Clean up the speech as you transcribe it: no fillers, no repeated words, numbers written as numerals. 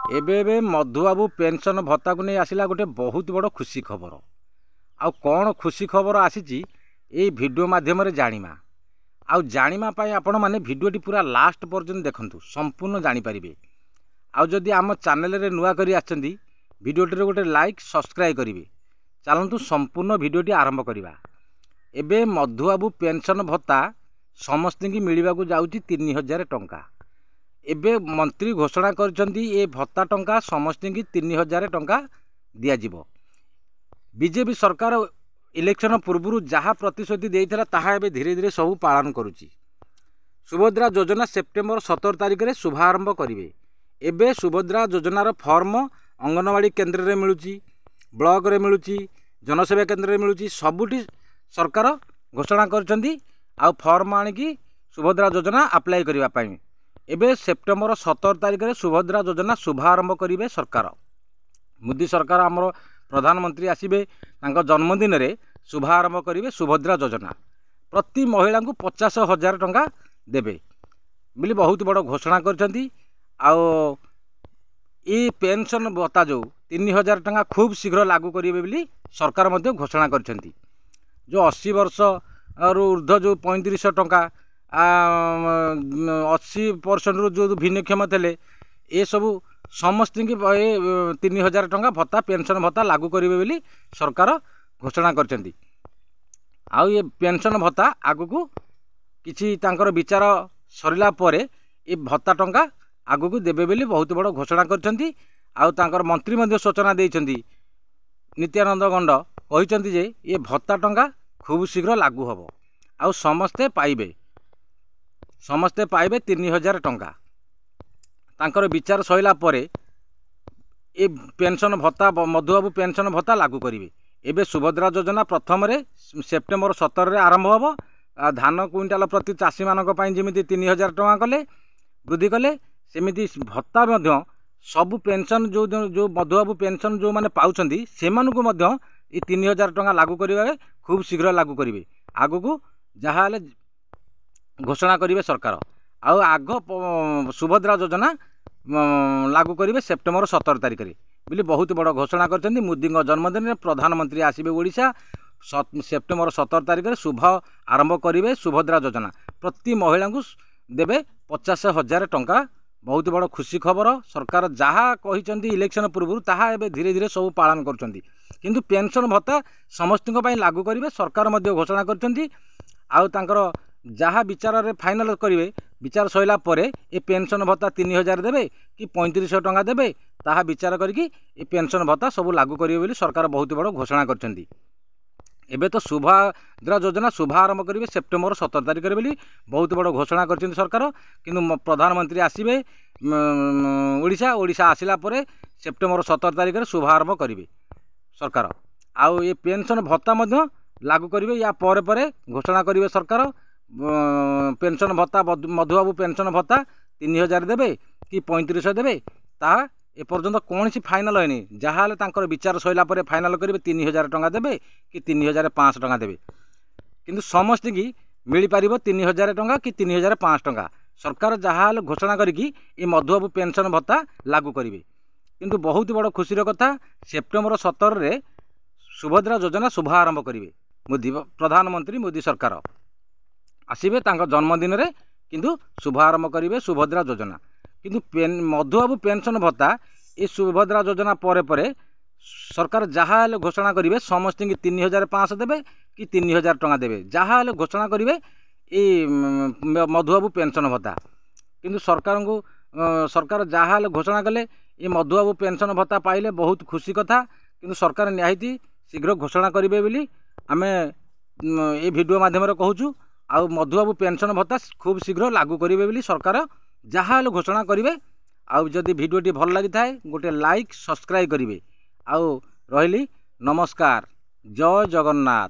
एबे एबे मधुबाबू पेंशन भत्ता को नहीं आसला गोटे बहुत बड़ खुशी खबर। आउ कौन खुशी खबर आसी वीडियो माध्यम जानिमा आउ जानिमा पाई आपण माने वीडियोटी पूरा लास्ट पर्यंत देखंतु संपूर्ण जानि परिबे। आउ जदि आम चैनल रे नुआ करी आछंती वीडियोटी रे गोटे लाइक सब्सक्राइब करिवे। चलंतु संपूर्ण वीडियोटी आरंभ करिबा। एबे मधुबाबू पेंशन भत्ता समस्त की मिलवा को जाउची 3000 टंका। एबे मंत्री घोषणा करछंती ए भत्ता टंका समस्त की 3000 टंका दिया जिवो। बीजेपी सरकार इलेक्शन पूर्व जहाँ प्रतिश्रुति देइथला ताहा एबे धीरे धीरे सब पालन करुची। सुभद्रा योजना सेप्टेम्बर 17 तारिख में शुभारंभ करिवे। एबे सुभद्रा योजनार फॉर्म अंगनवाड़ी केन्द्र में मिलूची, ब्लॉक रे मिलूची, जनसेवा केन्द्र में मिलूची, सबुठी सरकार घोषणा करछंती आ फॉर्म आनिकी सुभद्रा योजना अप्लाई करिवा पाई। एबे सेप्टेम्बर 17 तारिख में सुभद्रा योजना शुभारंभ करिवे सरकार। मोदी सरकार आमर प्रधानमंत्री आसिबे तांको जन्मदिन रे शुभारंभ करिवे सुभद्रा योजना। प्रति महिला को 50,000 टंका देबे बोली बहुत बड़ घोषणा करछंती। आउ ई पेंशन भत्ता जो 3000 टंका खूब शीघ्र लागू करिवे बोली सरकार मध्य घोषणा करछंती। जो 80 वर्ष और ऊर्ध्व जो 3500 टंका 80% जो भिन्नक्षम थे ये सबू समस्त की 3000 टंका भत्ता पेंशन भत्ता लागू करेंगे बोली सरकार घोषणा करछंती। आउ ये पेंशन भत्ता आगु किछि तांकर विचार सरिला परे ये भत्ता टंका आगु देबे बोली बहुत बड़ घोषणा करछंती। आउ तांकर मंत्री मध्य सूचना देइछंती नित्यानंद गंड कहिछंती जे ये भत्ता टंका खूब शीघ्र लागू हबो आउ समस्ते पाइबे 3000 टंका। तांकर विचार सइला परे ए पेंशन भत्ता मधुबाबू पेंशन भत्ता लागू करिवे। एबे सुभद्रा योजना प्रथम रे सेप्टेम्बर 17 रे आरंभ हबो। धान क्विंटाल प्रति चाषी मानक पई जेमिति 3000 टंका कले वृद्धि कले सेमिति भत्ता मध्य सबु पेंशन जो जो मधुबाबू पेंशन जो माने पाउछंती सेमानकु मध्य ए 3000 टंका लागू करिवे। खूब शीघ्र लागू करिवे। आगु जहा हेले घोषणा करिवे सरकार। आउ आग सुभद्रा योजना लागू करिवे सेप्टेम्बर 17 तारिख रे बोली बहुत बड़ घोषणा करछंती। मोदी जन्मदिन में प्रधानमंत्री आसिबे ओडिशा सेप्टेम्बर 17 तारिख में शुभ आरंभ करिवे सुभद्रा योजना। प्रति महिला को देबे 50,000 टंका। बहुत बड़ खुशी खबर। सरकार जहाँ कहिछंती इलेक्शन पूर्व ताहा एबे धीरे धीरे सब पालन करछंती। किंतु पेंशन भत्ता समस्त लागू करिवे सरकार मध्य घोषणा करछंती। आउ तांकर जहाँ विचार रे फाइनल करिवे विचार सइला परे ए पेंशन भत्ता 3000 देबे कि 3500 टंका देबे ताहा विचार करिकी ए पेंशन भत्ता सब लागू करिवे बोली सरकार बहुत बड़ घोषणा करछंती। एबे तो सुभद्रा योजना शुभारंभ करिवे सेप्टेम्बर 17 तारिख रे बोली बहुत बड़ घोषणा करछंती सरकार। किंतु प्रधानमंत्री आसिबे ओडिशा आसिला परे सेप्टेम्बर 17 तारिख रे शुभारंभ करिवे सरकार। आउ ये पेंशन भत्ता मध्य लागू करिवे या परे परे घोषणा करिवे सरकार। पेंशन भत्ता मधुबाबू पेंशन भत्ता 3000 देबे कि 3500 देबे ताहा एपर्यंत कौन सी फाइनल होनी। जहाँ तांकर विचार सइला परे फाइनल करेंगे 3000 टंका देबे कि 3500 टंका देबे। किंतु समस्त की मिल पार 3000 टंका कि 3500 टंका। सरकार जहाँ घोषणा करिकी ये मधुबाबू पेंशन भत्ता लागू करेंगे। किंतु बहुत बड़ खुशीर कथा सेप्टेम्बर 17 रे सुभद्रा योजना शुभारंभ करेंगे। मोदी प्रधानमंत्री मोदी सरकार आसिबे तांको जन्मदिन रे किंतु शुभारंभ करेंगे सुभद्रा योजना। किंतु मधुबाबू पेंशन भत्ता ये सुभद्रा योजना परे परे सरकार जहाँ घोषणा करेंगे समस्त की 3500 देबे कि 3000 टंका देबे जहाँ घोषणा करेंगे ये मधुबाबू पेंशन भत्ता। किंतु सरकार को सरकार जहाँ घोषणा कले ये मधुबाबू पेंशन भत्ता पाइले बहुत खुशी कथा। किंतु सरकार निहाती शीघ्र घोषणा करेंगे बोली आमे ये वीडियो माध्यम कहूँ। आउ मधुबाबू पेंशन भत्ता खूब शीघ्र लागू करेंगे बोली सरकार जहाँ घोषणा करेंगे। आउ जदि वीडियोटी भल लगी थाए गोटे लाइक सब्सक्राइब करेंगे। आउ रहिली नमस्कार। जय जगन्नाथ।